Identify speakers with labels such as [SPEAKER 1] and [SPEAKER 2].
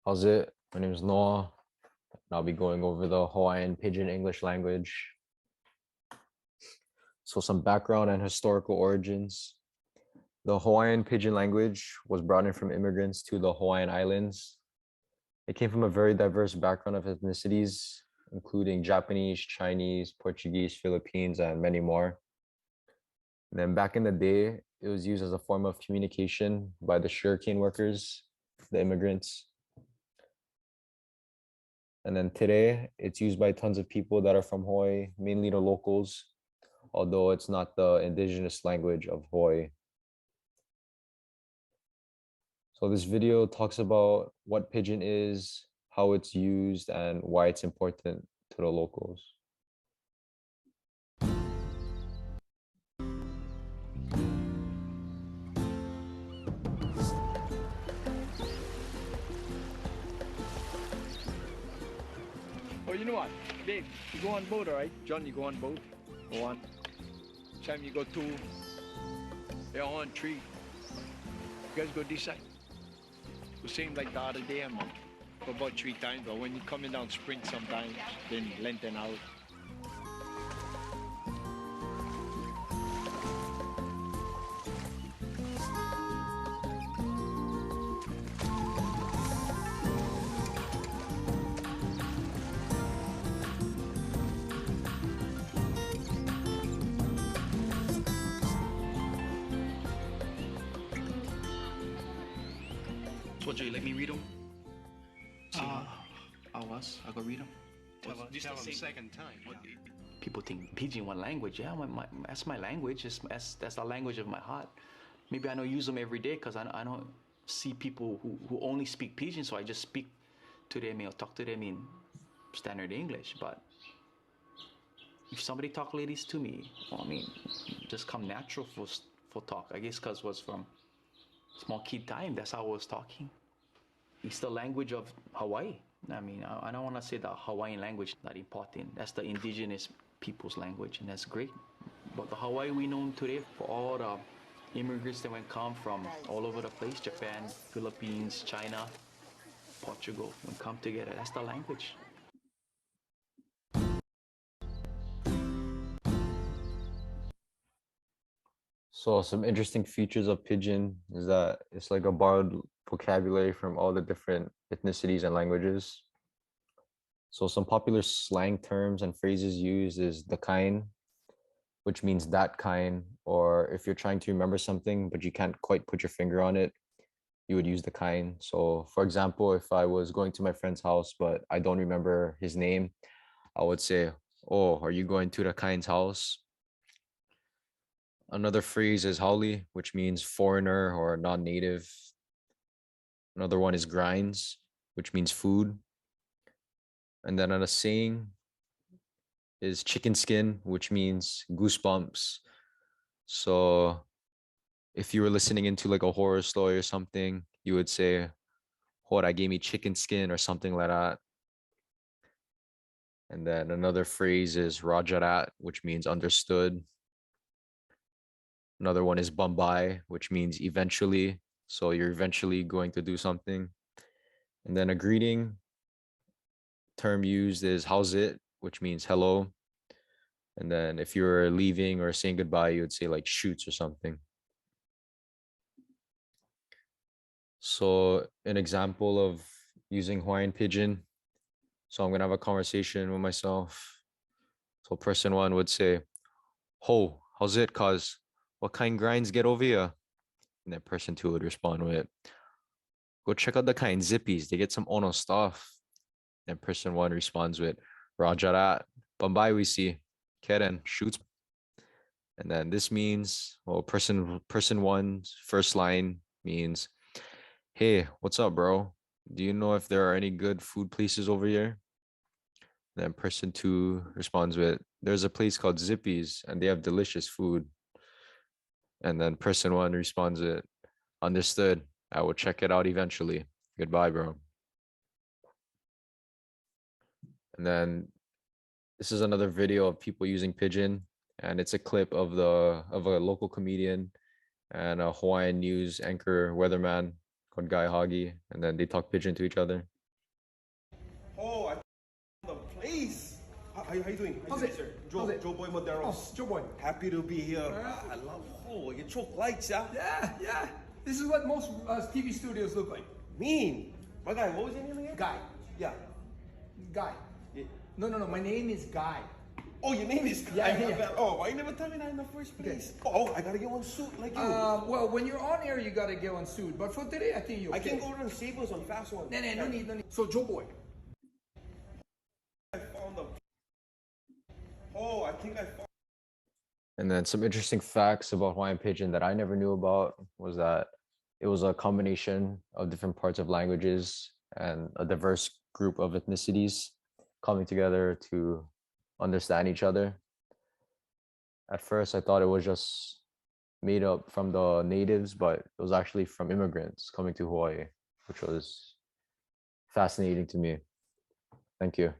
[SPEAKER 1] How's it? My name is Noah, and I'll be going over the Hawaiian Pidgin English language. So, some background and historical origins. The Hawaiian Pidgin language was brought in from immigrants to the Hawaiian Islands. It came from a very diverse background of ethnicities, including Japanese, Chinese, Portuguese, Philippines, and many more. And then back in the day, it was used as a form of communication by the sugarcane workers, the immigrants. And then today, it's used by tons of people that are from Hawaii, mainly the locals, although it's not the indigenous language of Hawaii. So this video talks about what Pidgin is, how it's used, and why it's important to the locals.
[SPEAKER 2] Oh, you know what? Dave, you go on boat, all right? John, you go on boat. Go on. Sam, you go two. They're on three. You guys go this side. The same like the other day, man. Go about 3 times, but when you're coming down sprint sometimes, then lengthen out.
[SPEAKER 3] So, Jay, let me read them.
[SPEAKER 4] I go read them.
[SPEAKER 3] This
[SPEAKER 4] Tell
[SPEAKER 3] the
[SPEAKER 4] them
[SPEAKER 3] same
[SPEAKER 4] second time.
[SPEAKER 3] people think Pidgin one language. Yeah, that's my language. That's the language of my heart. Maybe I don't use them every day because I don't see people who only speak Pidgin, so I just speak to them or talk to them in standard English. But if somebody talk ladies to me, well, I mean, just come natural for talk. I guess because was from small kid time. That's how I was talking. It's the language of Hawaii. I mean, I don't want to say the Hawaiian language not important. That's the indigenous people's language, and that's great. But the Hawaii we know today, for all the immigrants that went come from all over the place, Japan, Philippines, China, Portugal, when come together, that's the language.
[SPEAKER 1] So some interesting features of Pidgin is that it's like a borrowed vocabulary from all the different ethnicities and languages. So some popular slang terms and phrases used is the kind, which means that kind, or if you're trying to remember something but you can't quite put your finger on it, you would use the kind. So for example, if I was going to my friend's house but I don't remember his name, I would say, "Oh, are you going to the kind's house?" Another phrase is haole, which means foreigner or non-native. Another one is grinds, which means food. And then another saying is chicken skin, which means goosebumps. So if you were listening into like a horror story or something, you would say, "Hora gave me chicken skin," or something like that. And then another phrase is rajarat, which means understood. Another one is bambai, which means eventually. So you're eventually going to do something. And then a greeting term used is how's it, which means hello. And then if you're leaving or saying goodbye, you would say like shoots or something. So an example of using Hawaiian Pidgin. So I'm gonna have a conversation with myself. So person one would say, "Ho, how's it? Cause what kind grinds get over here?" And then person two would respond with, "Go check out the kind zippies. They get some Ono stuff." And person one responds with, "Rajarat, Bombay we see. Keren shoots." And then this means, well, person one's first line means, "Hey, what's up, bro? Do you know if there are any good food places over here?" Then person two responds with, "There's a place called Zippy's and they have delicious food." And then person one responds with, "Understood. I will check it out eventually. Goodbye, bro." And then this is another video of people using Pidgin, and it's a clip of a local comedian and a Hawaiian news anchor weatherman called Guy Hoggy, and then they talk Pidgin to each other.
[SPEAKER 4] Oh, I the place. How you doing?
[SPEAKER 5] How's it, sir?
[SPEAKER 4] Joe,
[SPEAKER 5] How's it?
[SPEAKER 4] Joe Boy Madero.
[SPEAKER 5] Oh, Joe Boy.
[SPEAKER 4] Happy to be here. I love you choke lights, yeah?
[SPEAKER 5] Yeah. This is what most TV studios look like.
[SPEAKER 4] Mean. My guy, what was your name again?
[SPEAKER 5] Guy.
[SPEAKER 4] Yeah.
[SPEAKER 5] Guy.
[SPEAKER 4] Yeah.
[SPEAKER 5] No. My name is Guy.
[SPEAKER 4] Oh, your name is Guy.
[SPEAKER 5] Yeah.
[SPEAKER 4] Oh, why you never tell me that in the first place? Oh, I gotta get one suit like you.
[SPEAKER 5] Well, when you're on air, you gotta get one suit. But for today, I think you're okay.
[SPEAKER 4] I can go run Sabres on fast one.
[SPEAKER 5] No need. So, Joe Boy.
[SPEAKER 4] I found the. Oh, I think I found.
[SPEAKER 1] And then some interesting facts about Hawaiian Pidgin that I never knew about was that it was a combination of different parts of languages and a diverse group of ethnicities coming together to understand each other. At first, I thought it was just made up from the natives, but it was actually from immigrants coming to Hawaii, which was fascinating to me. Thank you.